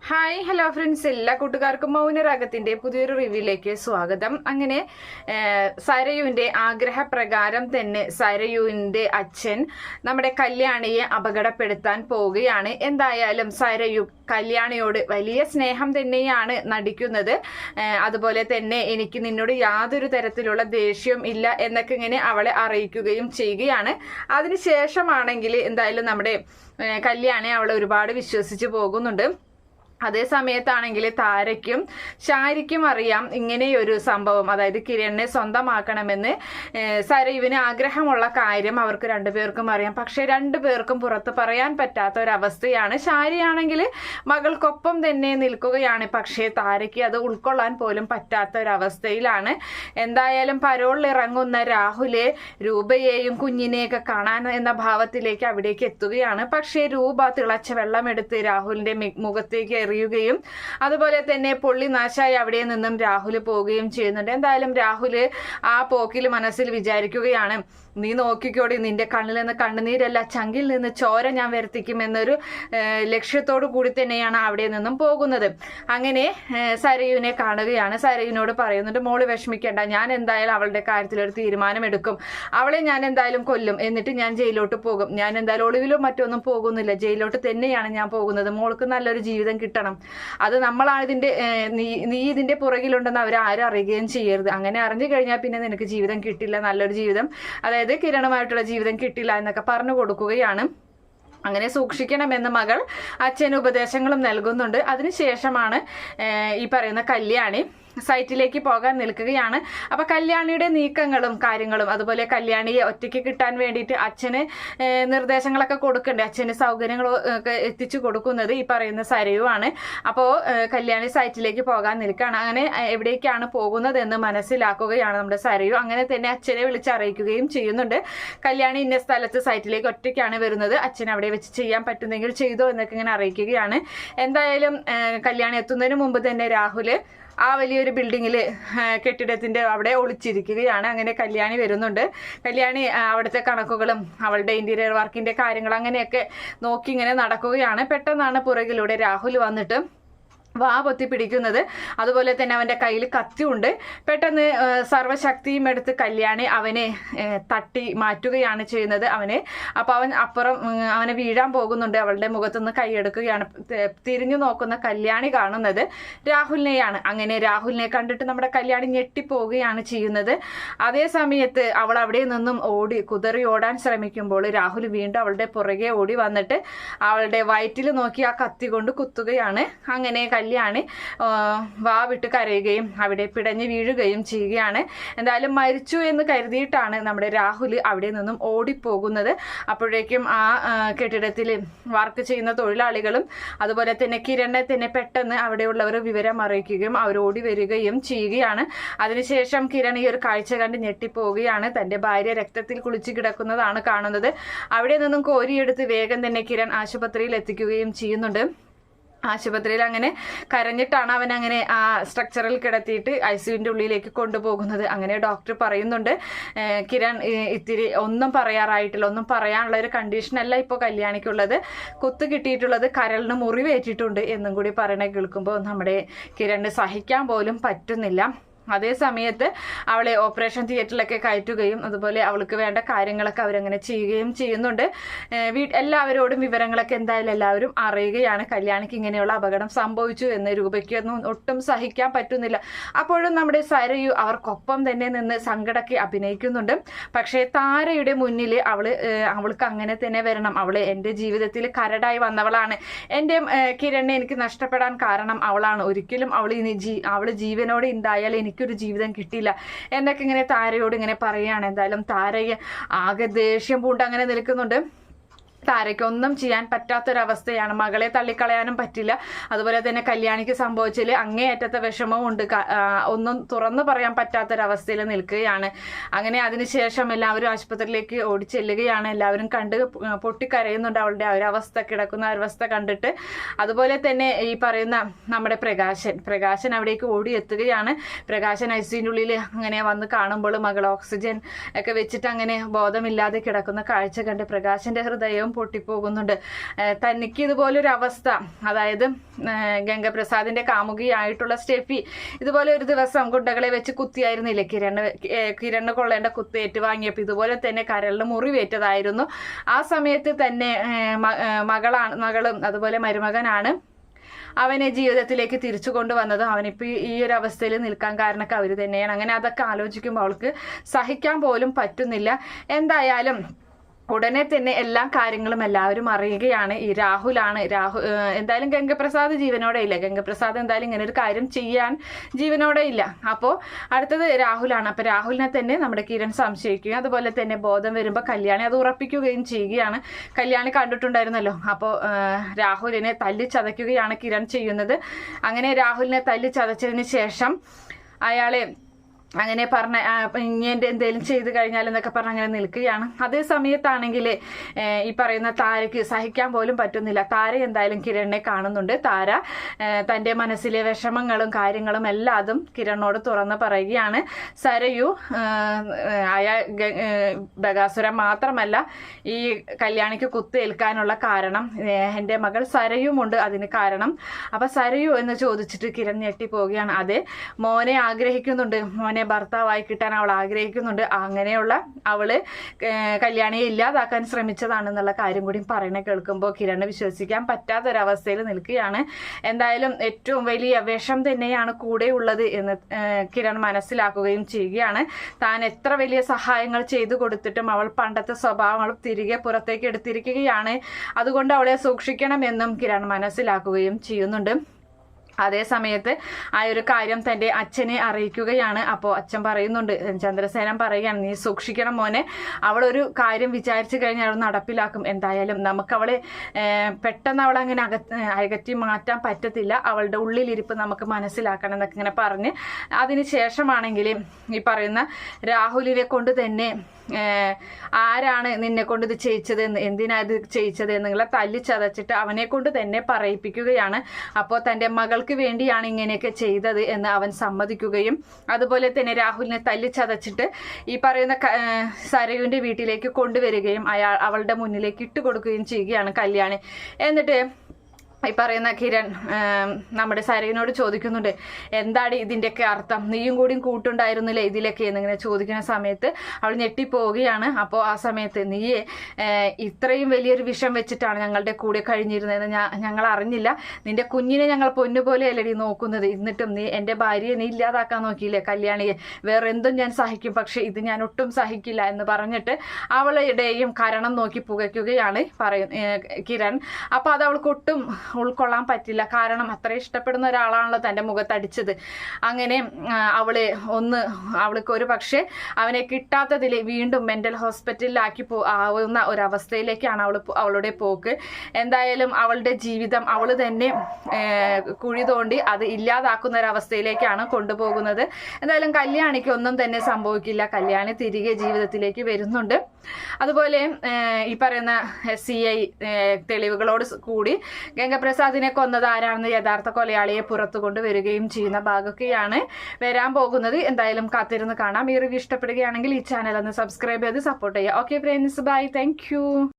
Hi hello friends, എല്ലാ കൂട്ടുകാർക്കും മൗനരാഗത്തിന്റെ പുതിയൊരു റിവ്യൂയിലേക്ക് സ്വാഗതം. അങ്ങനെ സരയുവിന്റെ ആഗ്രഹപ്രകാരം തന്നെ സരയുവിന്റെ അച്ഛൻ നമ്മുടെ കല്യാണിയെ അപകടപ്പെടുത്താൻ പോവുകയാണ്. എന്തായാലും സരയു കല്യാണിയോട് വലിയ സ്നേഹം തന്നെയാണ് നടിക്കുന്നത്. അതുപോലെ തന്നെ എനിക്ക് നിന്നോട് യാതൊരു തരത്തിലുള്ള ദേഷ്യവും ഇല്ല എന്നൊക്കെ ഇങ്ങനെ അവളെ അറിയിക്കുകയും ചെയ്യുകയാണ്. അതിനുശേഷമാണെങ്കിൽ എന്തായാലും നമ്മുടെ കല്യാണി അവളെ ഒരുപാട് വിശ്വസിച്ച് പോകുന്നുണ്ട്. അതേ സമയത്താണെങ്കിൽ താരയ്ക്കും ഷാരിക്കും അറിയാം ഇങ്ങനെയൊരു സംഭവം, അതായത് കിരണിനെ സ്വന്തമാക്കണമെന്ന് സരയുവിന് ആഗ്രഹമുള്ള കാര്യം അവർക്ക് രണ്ടുപേർക്കും അറിയാം. പക്ഷെ രണ്ടുപേർക്കും പുറത്ത് പറയാൻ പറ്റാത്ത ഒരവസ്ഥയാണ്. ഷാരിയാണെങ്കിൽ മകൾക്കൊപ്പം തന്നെ നിൽക്കുകയാണ്. പക്ഷേ താരയ്ക്ക് അത് ഉൾക്കൊള്ളാൻ പോലും പറ്റാത്ത ഒരവസ്ഥയിലാണ്. എന്തായാലും പരോളിൽ ഇറങ്ങുന്ന രാഹുലെ രൂപയെയും കുഞ്ഞിനെയൊക്കെ കാണാൻ എന്ന ഭാവത്തിലേക്ക് അവിടേക്ക് എത്തുകയാണ്. പക്ഷേ രൂപ തിളച്ച വെള്ളമെടുത്ത് രാഹുലിന്റെ മുഖത്തേക്ക് എറിയുകയും അതുപോലെ തന്നെ പൊള്ളി നാശായി അവിടെ നിന്നും രാഹുൽ പോവുകയും ചെയ്യുന്നുണ്ട്. എന്തായാലും രാഹുൽ ആ പോക്കിൽ മനസ്സിൽ വിചാരിക്കുകയാണ്, നീ നോക്കിക്കോടി, നിന്റെ കണ്ണിൽ നിന്ന് കണ്ണുനീരല്ല ചങ്കിൽ നിന്ന് ചോര ഞാൻ വരുത്തിക്കും എന്നൊരു ലക്ഷ്യത്തോടു കൂടി തന്നെയാണ് അവിടെ നിന്നും പോകുന്നത്. അങ്ങനെ സരയുവിനെ കാണുകയാണ്. സരയുവിനോട് പറയുന്നുണ്ട്, മോള് വിഷമിക്കേണ്ട, ഞാൻ എന്തായാലും അവളുടെ കാര്യത്തിൽ ഒരു തീരുമാനമെടുക്കും. അവളെ ഞാൻ എന്തായാലും കൊല്ലും, എന്നിട്ട് ഞാൻ ജയിലോട്ട് പോകും. ഞാൻ എന്തായാലും ഒളിവിലോ മറ്റൊന്നും പോകുന്നില്ല, ജയിലോട്ട് തന്നെയാണ് ഞാൻ പോകുന്നത്. മോൾക്ക് നല്ലൊരു ജീവിതം കിട്ടണം. അത് നമ്മളാണ് ഇതിന്റെ നീ ഇതിന്റെ പുറകിലുണ്ടെന്ന് അവർ ആരും അറിയുകയും ചെയ്യരുത്. അങ്ങനെ അറിഞ്ഞു കഴിഞ്ഞാൽ പിന്നെ നിനക്ക് ജീവിതം കിട്ടില്ല, നല്ലൊരു ജീവിതം, അതായത് കിരണമായിട്ടുള്ള ജീവിതം കിട്ടില്ല എന്നൊക്കെ പറഞ്ഞു കൊടുക്കുകയാണ്. അങ്ങനെ സൂക്ഷിക്കണമെന്ന് മകൾ അച്ഛന് ഉപദേശങ്ങളും നൽകുന്നുണ്ട്. അതിനുശേഷമാണ് ഈ പറയുന്ന കല്യാണി സൈറ്റിലേക്ക് പോകാൻ നിൽക്കുകയാണ്. അപ്പൊ കല്യാണിയുടെ നീക്കങ്ങളും കാര്യങ്ങളും അതുപോലെ കല്യാണിയെ ഒറ്റയ്ക്ക് കിട്ടാൻ വേണ്ടിയിട്ട് അച്ഛന് നിർദ്ദേശങ്ങളൊക്കെ കൊടുക്കണ്ടേ, അച്ഛന് സൗകര്യങ്ങൾ ഒക്കെ എത്തിച്ചു കൊടുക്കുന്നത് ഈ പറയുന്ന സരയുവാണ്. അപ്പോൾ കല്യാണി സൈറ്റിലേക്ക് പോകാൻ നിൽക്കുകയാണ്. അങ്ങനെ എവിടേക്കാണ് പോകുന്നതെന്ന് മനസ്സിലാക്കുകയാണ് നമ്മുടെ സരയു. അങ്ങനെ തന്നെ അച്ഛനെ വിളിച്ചറിയിക്കുകയും ചെയ്യുന്നുണ്ട്. കല്യാണി ഇന്ന സ്ഥലത്ത് സൈറ്റിലേക്ക് ഒറ്റയ്ക്കാണ് വരുന്നത്, അച്ഛൻ അവിടെ വെച്ച് ചെയ്യാൻ പറ്റുന്നെങ്കിൽ ചെയ്തോ എന്നൊക്കെ ഇങ്ങനെ അറിയിക്കുകയാണ്. എന്തായാലും കല്യാണി എത്തുന്നതിന് മുമ്പ് തന്നെ രാഹുല് ആ വലിയൊരു ബിൽഡിങ്ങിൽ കെട്ടിടത്തിന്റെ അവിടെ ഒളിച്ചിരിക്കുകയാണ്. അങ്ങനെ കല്യാണി വരുന്നുണ്ട്. കല്യാണി അവിടുത്തെ കണക്കുകളും അവളുടെ ഇന്റീരിയർ വർക്കിന്റെ കാര്യങ്ങൾ അങ്ങനെയൊക്കെ നോക്കി ഇങ്ങനെ നടക്കുകയാണ്. പെട്ടെന്നാണ് പുറകിലൂടെ രാഹുൽ വന്നിട്ട് വാ പൊത്തി പിടിക്കുന്നത്. അതുപോലെ തന്നെ അവന്റെ കയ്യിൽ കത്തിയുണ്ട്. പെട്ടെന്ന് സർവശക്തിയും എടുത്ത് കല്യാണി അവനെ തട്ടി മാറ്റുകയാണ് ചെയ്യുന്നത്. അപ്പൊ അവൻ അപ്പുറം അവനെ വീഴാൻ പോകുന്നുണ്ട്. അവളുടെ മുഖത്തുനിന്ന് കൈയെടുക്കുകയാണ്. തിരിഞ്ഞു നോക്കുന്ന കല്യാണി കാണുന്നത് രാഹുലിനെയാണ്. അങ്ങനെ രാഹുലിനെ കണ്ടിട്ട് നമ്മുടെ കല്യാണി ഞെട്ടിപ്പോവുകയാണ് ചെയ്യുന്നത്. അതേ സമയത്ത് അവൾ അവിടെ നിന്നും കുതറി ഓടാൻ ശ്രമിക്കുമ്പോൾ രാഹുൽ വീണ്ടും അവളുടെ പുറകെ ഓടി വന്നിട്ട് അവളുടെ വയറ്റിൽ നോക്കി ആ കത്തി കൊണ്ട് കുത്തുകയാണ്. അങ്ങനെ കല്യാണി വാ വിട്ട് കരയുകയും അവിടെ പിടഞ്ഞു വീഴുകയും ചെയ്യുകയാണ്. എന്തായാലും മരിച്ചു എന്ന് കരുതിയിട്ടാണ് നമ്മുടെ രാഹുൽ അവിടെ നിന്നും ഓടിപ്പോകുന്നത്. അപ്പോഴേക്കും ആ കെട്ടിടത്തിൽ വർക്ക് ചെയ്യുന്ന തൊഴിലാളികളും അതുപോലെ തന്നെ കിരണിനെ തന്നെ പെട്ടെന്ന് അവിടെയുള്ളവർ വിവരം അറിയിക്കുകയും അവർ ഓടി വരികയും ചെയ്യുകയാണ്. അതിനുശേഷം കിരൺ ഈ ഒരു കാഴ്ച കണ്ട് ഞെട്ടിപ്പോവുകയാണ്. തന്റെ ഭാര്യ രക്തത്തിൽ കുളിച്ചു കിടക്കുന്നതാണ് കാണുന്നത്. അവിടെ നിന്നും കോരിയെടുത്ത് വേഗം തന്നെ കിരൺ ആശുപത്രിയിൽ എത്തിക്കുകയും ചെയ്യുന്നുണ്ട്. ആശുപത്രിയിൽ അങ്ങനെ കരഞ്ഞിട്ടാണ് അവൻ അങ്ങനെ ആ സ്ട്രക്ചറിൽ കിടത്തിയിട്ട് ICUവിന്റെ ഉള്ളിലേക്ക് കൊണ്ടുപോകുന്നത്. അങ്ങനെ ഡോക്ടർ പറയുന്നുണ്ട്, കിരൺ ഇത്തിരി ഒന്നും പറയാറായിട്ടില്ല, ഒന്നും പറയാനുള്ള ഒരു കണ്ടീഷനല്ല ഇപ്പോൾ കല്യാണിക്കുള്ളത്, കുത്ത് കിട്ടിയിട്ടുള്ളത് കരളിന് മുറിവേറ്റിട്ടുണ്ട് എന്നും കൂടി പറയണ കേൾക്കുമ്പോൾ നമ്മുടെ കിരണിന് സഹിക്കാൻ പോലും പറ്റുന്നില്ല. അതേ സമയത്ത് അവളെ ഓപ്പറേഷൻ തിയേറ്ററിലൊക്കെ കയറ്റുകയും അതുപോലെ അവൾക്ക് വേണ്ട കാര്യങ്ങളൊക്കെ അവരങ്ങനെ ചെയ്യുകയും ചെയ്യുന്നുണ്ട്. എല്ലാവരോടും വിവരങ്ങളൊക്കെ എന്തായാലും എല്ലാവരും അറിയുകയാണ്. കല്യാണിക്ക് ഇങ്ങനെയുള്ള അപകടം സംഭവിച്ചു എന്ന് രൂപയ്ക്കൊന്നും ഒട്ടും സഹിക്കാൻ പറ്റുന്നില്ല. അപ്പോഴും നമ്മുടെ സരയു അവർക്കൊപ്പം തന്നെ നിന്ന് സങ്കടമൊക്കെ അഭിനയിക്കുന്നുണ്ട്. പക്ഷേ താരയുടെ മുന്നിൽ അവൾക്ക് അങ്ങനെ തന്നെ വരണം, അവള് എൻ്റെ ജീവിതത്തിൽ കരടായി വന്നവളാണ്, എൻ്റെ കിരണിനെ എനിക്ക് നഷ്ടപ്പെടാൻ കാരണം അവളാണ്, ഒരിക്കലും അവള് ജീവനോടെ ഉണ്ടായാൽ എനിക്കൊരു ജീവിതം കിട്ടില്ല എന്നൊക്കെ ഇങ്ങനെ താരയോട് ഇങ്ങനെ പറയുകയാണ്. എന്തായാലും താരയെ ആകെ ദേഷ്യം പൂണ്ട് അങ്ങനെ നിൽക്കുന്നുണ്ട്. താരയ്ക്കൊന്നും ചെയ്യാൻ പറ്റാത്തൊരവസ്ഥയാണ്. മകളെ തള്ളിക്കളയാനും പറ്റില്ല. അതുപോലെ തന്നെ കല്യാണിക്ക് സംഭവിച്ചതിൽ അങ്ങേയറ്റത്തെ വിഷമവും ഉണ്ട്. ഒന്നും തുറന്നു പറയാൻ പറ്റാത്തൊരവസ്ഥയിൽ നിൽക്കുകയാണ്. അങ്ങനെ അതിനുശേഷം എല്ലാവരും ആശുപത്രിയിലേക്ക് ഓടിച്ചെല്ലുകയാണ്. എല്ലാവരും കണ്ട് പൊട്ടിക്കരയുന്നുണ്ട് അവളുടെ ഒരവസ്ഥ, കിടക്കുന്ന അവസ്ഥ കണ്ടിട്ട്. അതുപോലെ തന്നെ ഈ പറയുന്ന നമ്മുടെ പ്രകാശൻ അവിടേക്ക് ഓടിയെത്തുകയാണ്. പ്രകാശൻ ICUവിൻ്റെ ഉള്ളിൽ അങ്ങനെ വന്ന് കാണുമ്പോൾ മകൾ ഓക്സിജൻ ഒക്കെ വെച്ചിട്ട് അങ്ങനെ ബോധമില്ലാതെ കിടക്കുന്ന കാഴ്ച കണ്ട് പ്രകാശന്റെ ഹൃദയവും പൊട്ടിപ്പോകുന്നുണ്ട്. തനിക്ക് ഇതുപോലൊരു അവസ്ഥ, അതായത് ഗംഗപ്രസാദിന്റെ കാമുകിയായിട്ടുള്ള സ്റ്റെഫി ഇതുപോലെ ഒരു ദിവസം ഗുണ്ടകളെ വെച്ച് കുത്തിയായിരുന്നില്ലേ കിരണ് കൊള്ളേണ്ട കുത്ത് ഏറ്റുവാങ്ങിയപ്പോൾ ഇതുപോലെ തന്നെ കരളിന് മുറിവേറ്റതായിരുന്നു. ആ സമയത്ത് തന്നെ മകളും അതുപോലെ മരുമകനാണ് അവനെ ജീവിതത്തിലേക്ക് തിരിച്ചു കൊണ്ടുവന്നത്. അവനിപ്പോൾ ഈ ഒരു അവസ്ഥയിൽ നിൽക്കാൻ കാരണമൊക്കെ അവർ തന്നെയാണ്. അങ്ങനെ അതൊക്കെ ആലോചിക്കുമ്പോൾ അവൾക്ക് സഹിക്കാൻ പോലും പറ്റുന്നില്ല. എന്തായാലും ഉടനെ തന്നെ എല്ലാ കാര്യങ്ങളും എല്ലാവരും അറിയുകയാണ്. ഈ രാഹുലാണ്. എന്തായാലും ഗംഗപ്രസാദ് ജീവനോടെ ഇല്ല. ഗംഗപ്രസാദ് എന്തായാലും ഇങ്ങനെ ഒരു കാര്യം ചെയ്യാൻ ജീവനോടെ ഇല്ല. അപ്പോൾ അടുത്തത് രാഹുലാണ്. അപ്പോൾ രാഹുലിനെ തന്നെ നമ്മുടെ കിരൺ സംശയിക്കുകയും അതുപോലെ തന്നെ ബോധം വരുമ്പോൾ കല്യാണി അത് ഉറപ്പിക്കുകയും ചെയ്യുകയാണ്. കല്യാണി കണ്ടിട്ടുണ്ടായിരുന്നല്ലോ. അപ്പോൾ രാഹുലിനെ തല്ലി ചതയ്ക്കുകയാണ് കിരൺ ചെയ്യുന്നത്. അങ്ങനെ രാഹുലിനെ തല്ലി ചതച്ചതിന് ശേഷം അയാളെ അങ്ങനെ പറഞ്ഞ ഇനി എൻ്റെ എന്തെങ്കിലും ചെയ്ത് കഴിഞ്ഞാൽ എന്നൊക്കെ പറഞ്ഞ് അങ്ങനെ നിൽക്കുകയാണ്. അതേ സമയത്താണെങ്കിൽ ഈ പറയുന്ന താരയ്ക്ക് സഹിക്കാൻ പോലും പറ്റുന്നില്ല. താര എന്തായാലും കിരണിനെ കാണുന്നുണ്ട്. താര തൻ്റെ മനസ്സിലെ വിഷമങ്ങളും കാര്യങ്ങളും എല്ലാതും കിരണിനോട് തുറന്ന് പറയുകയാണ്. സരയു ബഗാസുരൻ മാത്രമല്ല ഈ കല്യാണിക്ക് കുത്തേൽക്കാനുള്ള കാരണം എൻ്റെ മകൾ സരയുമുണ്ട് അതിന് കാരണം. അപ്പം സരയു എന്ന് ചോദിച്ചിട്ട് കിരൺ ഞെട്ടിപ്പോവുകയാണ്. അതെ, മോനെ ആഗ്രഹിക്കുന്നുണ്ട്, മോനെ ഭർത്താവായി കിട്ടാൻ അവൾ ആഗ്രഹിക്കുന്നുണ്ട്. അങ്ങനെയുള്ള അവള് കല്യാണിയെ ഇല്ലാതാക്കാൻ ശ്രമിച്ചതാണെന്നുള്ള കാര്യം കൂടി പറയണ കേൾക്കുമ്പോൾ കിരണ് വിശ്വസിക്കാൻ പറ്റാത്തൊരവസ്ഥയിൽ നിൽക്കുകയാണ്. എന്തായാലും ഏറ്റവും വലിയ വിഷം തന്നെയാണ് കൂടെയുള്ളത് എന്ന് കിരൺ മനസ്സിലാക്കുകയും ചെയ്യുകയാണ്. താൻ എത്ര വലിയ സഹായങ്ങൾ ചെയ്തു കൊടുത്തിട്ടും അവൾ പണ്ടത്തെ സ്വഭാവങ്ങൾ തിരികെ പുറത്തേക്ക് എടുത്തിരിക്കുകയാണ്. അതുകൊണ്ട് അവളെ സൂക്ഷിക്കണമെന്നും കിരൺ മനസ്സിലാക്കുകയും ചെയ്യുന്നുണ്ട്. അതേ സമയത്ത് ആ ഒരു കാര്യം തൻ്റെ അച്ഛനെ അറിയിക്കുകയാണ്. അപ്പോൾ അച്ഛൻ പറയുന്നുണ്ട്, ചന്ദ്രസേനൻ പറയുകയാണ്, നീ സൂക്ഷിക്കണം മോനെ, അവളൊരു കാര്യം വിചാരിച്ചു കഴിഞ്ഞാൽ അവൾ നടപ്പിലാക്കും. എന്തായാലും നമുക്കവളെ പെട്ടെന്ന് അവളങ്ങനെ അകറ്റി മാറ്റാൻ പറ്റത്തില്ല. അവളുടെ ഉള്ളിലിരിപ്പ് നമുക്ക് മനസ്സിലാക്കണം എന്നൊക്കെ ഇങ്ങനെ പറഞ്ഞ് അതിന് ശേഷമാണെങ്കിൽ ഈ പറയുന്ന രാഹുലിനെ കൊണ്ട് തന്നെ ആരാണ് നിന്നെ കൊണ്ട് ഇത് ചെയ്യിച്ചതെന്ന്, എന്തിനാ ഇത് ചെയ്യിച്ചത് എന്നുള്ള തല്ലി ചതച്ചിട്ട് അവനെ കൊണ്ട് തന്നെ പറയിപ്പിക്കുകയാണ്. അപ്പോൾ തൻ്റെ മകൾക്ക് വേണ്ടിയാണ് ഇങ്ങനെയൊക്കെ ചെയ്തത് എന്ന് അവൻ സമ്മതിക്കുകയും അതുപോലെ തന്നെ രാഹുലിനെ തല്ലി ചതച്ചിട്ട് ഈ പറയുന്ന സരയുവിൻ്റെ വീട്ടിലേക്ക് കൊണ്ടുവരികയും അവളുടെ മുന്നിലേക്ക് ഇട്ടുകൊടുക്കുകയും ചെയ്യുകയാണ് കല്യാണി. എന്നിട്ട് ഈ പറയുന്ന കിരൺ നമ്മുടെ സരയുവിനോട് ചോദിക്കുന്നുണ്ട്, എന്താണ് ഇതിൻ്റെയൊക്കെ അർത്ഥം, നീയും കൂടിയും കൂട്ടുണ്ടായിരുന്നില്ലേ ഇതിലൊക്കെ എന്നിങ്ങനെ ചോദിക്കുന്ന സമയത്ത് അവൾ ഞെട്ടിപ്പോവുകയാണ്. അപ്പോൾ ആ സമയത്ത് നീ ഇത്രയും വലിയൊരു വിഷം വെച്ചിട്ടാണ് ഞങ്ങളുടെ കൂടെ കഴിഞ്ഞിരുന്നതെന്ന് ഞങ്ങൾ അറിഞ്ഞില്ല. നിന്റെ കുഞ്ഞിനെ ഞങ്ങൾ പൊന്നുപോലെയല്ലടി നോക്കുന്നത്, എന്നിട്ടും നീ എൻ്റെ ഭാര്യയെ നീ ഇല്ലാതാക്കാൻ നോക്കിയില്ലേ കല്യാണിയെ, വേറെ എന്തും ഞാൻ സഹിക്കും, പക്ഷെ ഇത് ഞാൻ ഒട്ടും സഹിക്കില്ല എന്ന് പറഞ്ഞിട്ട് അവളുടെയും കരണം നോക്കി പുകയ്ക്കുകയാണ് കിരൺ. അപ്പോൾ അത് അവൾക്ക് ഒട്ടും ഉൾക്കൊള്ളാൻ പറ്റില്ല. കാരണം അത്ര ഇഷ്ടപ്പെടുന്ന ഒരാളാണല്ലോ തൻ്റെ മുഖത്തടിച്ചത്. അങ്ങനെ അവൾക്ക് ഒരു പക്ഷേ അവനെ കിട്ടാത്തതിൽ വീണ്ടും മെൻ്റൽ ഹോസ്പിറ്റലിലാക്കി ആവുന്ന ഒരവസ്ഥയിലേക്കാണ് അവളുടെ പോക്ക്. എന്തായാലും അവളുടെ ജീവിതം അവൾ തന്നെ കുഴി തോണ്ടി അത് ഇല്ലാതാക്കുന്ന ഒരവസ്ഥയിലേക്കാണ് കൊണ്ടുപോകുന്നത്. എന്തായാലും കല്യാണിക്ക് ഒന്നും തന്നെ സംഭവിക്കില്ല. കല്യാണി തിരികെ ജീവിതത്തിലേക്ക് വരുന്നുണ്ട്. അതുപോലെ ഈ പറയുന്ന CI തെളിവുകളോട് കൂടി ഗംഗപ്രസാദിനെ കൊന്നത് ആരാണെന്ന് യഥാർത്ഥ കൊലയാളിയെ പുറത്തു കൊണ്ടുവരികയും ചെയ്യുന്ന ഭാഗമൊക്കെയാണ് വരാൻ പോകുന്നത്. എന്തായാലും കാത്തിരുന്ന് കാണാം. ഈ റിവ്യൂ ഇഷ്ടപ്പെടുകയാണെങ്കിൽ ഈ ചാനൽ ഒന്ന് സബ്സ്ക്രൈബ് ചെയ്ത് സപ്പോർട്ട് ചെയ്യുക. Okay friends, bye, thank U.